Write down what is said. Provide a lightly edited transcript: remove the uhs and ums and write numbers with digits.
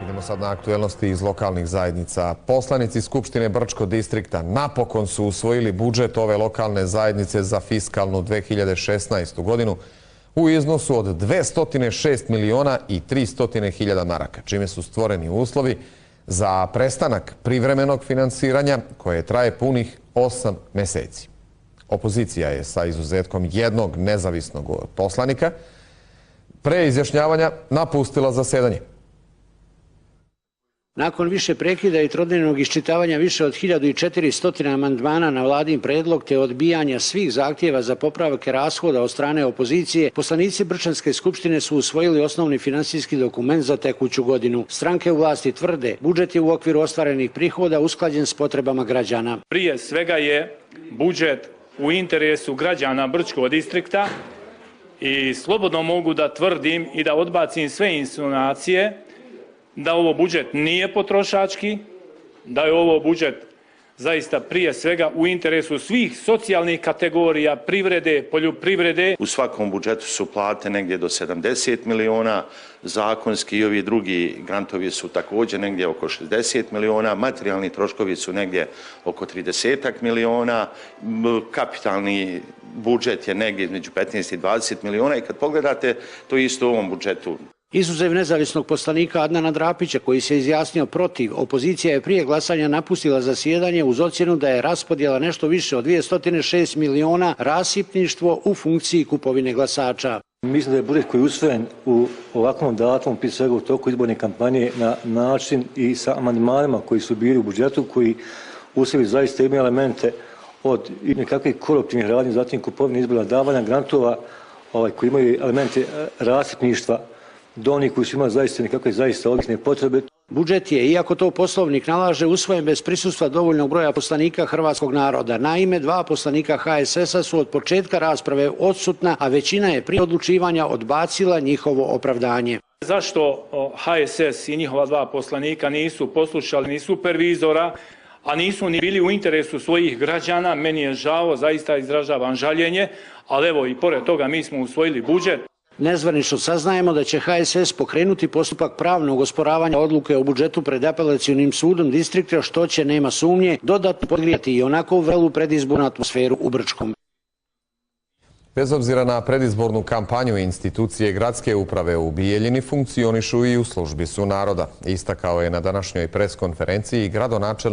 Idemo sad na aktuelnosti iz lokalnih zajednica. Poslanici Skupštine Brčko distrikta napokon su usvojili budžet ove lokalne zajednice za fiskalnu 2016. godinu u iznosu od 206 miliona i 300 hiljada maraka, čime su stvoreni uslovi za prestanak privremenog finansiranja koje traje punih 8 meseci. Opozicija je sa izuzetkom jednog nezavisnog poslanika pre izjašnjavanja napustila zasedanje. Nakon više prekida i trodnevnog iščitavanja više od 1400 amandmana na vladin predlog te odbijanja svih zahtjeva za popravke rashoda od strane opozicije, poslanici Brčanske skupštine su usvojili osnovni finansijski dokument za tekuću godinu. Stranke u vlasti tvrde, budžet je u okviru ostvarenih prihoda usklađen s potrebama građana. Prije svega je budžet u interesu građana Brčkog distrikta i slobodno mogu da tvrdim i da odbacim sve insinuacije da ovo budžet nije potrošački, da je ovo budžet zaista prije svega u interesu svih socijalnih kategorija, privrede, poljoprivrede. U svakom budžetu su plate negdje do 70 miliona, zakonski i ovi drugi grantovi su također negdje oko 60 miliona, materijalni troškovi su negdje oko 30 miliona, kapitalni budžet je negdje između 15 i 20 miliona i kad pogledate to isto u ovom budžetu. Izuzev nezavisnog poslanika Adnana Drapića, koji se izjasnio protiv, opozicija je prije glasanja napustila zasjedanje uz ocjenu da je raspodjela nešto više od 206 miliona rasipništvo u funkciji kupovine glasača. Mislim da je budžet koji je usvojen u ovakvom datumu, prije svega u toku izborne kampanje, na način i sa amandmanima koji su bili u budžetu, koji u sebi zaista imaju elemente od nekakvih koruptivnih radnji, zatim kupovine izbora, davanja grantova koji imaju elemente rasipništva, do onih koji su imali zaista nekakve zaista odlične potrebe. Budžet je, iako to poslovnik nalaže, usvojen bez prisustva dovoljnog broja poslanika hrvatskog naroda. Naime, 2 poslanika HSS-a su od početka rasprave odsutna, a većina je prije odlučivanja odbacila njihovo opravdanje. Zašto HSS i njihova 2 poslanika nisu poslušali ni supervizora, a nisu ni bili u interesu svojih građana? Meni je žao, zaista izražavam žaljenje, ali evo i pored toga mi smo usvojili budžet. Nezvanično saznajemo da će HSS pokrenuti postupak pravnog osporavanja odluke o budžetu pred apelacionim sudom distrikta, što će, nema sumnje, dodatno podgrijati i onako vrelu predizbornu atmosferu u Brčkom. Bez obzira na predizbornu kampanju, institucije gradske uprave u Bijeljini funkcionišu i u službi su naroda. Istakao je na današnjoj pres konferenciji gradonačelnik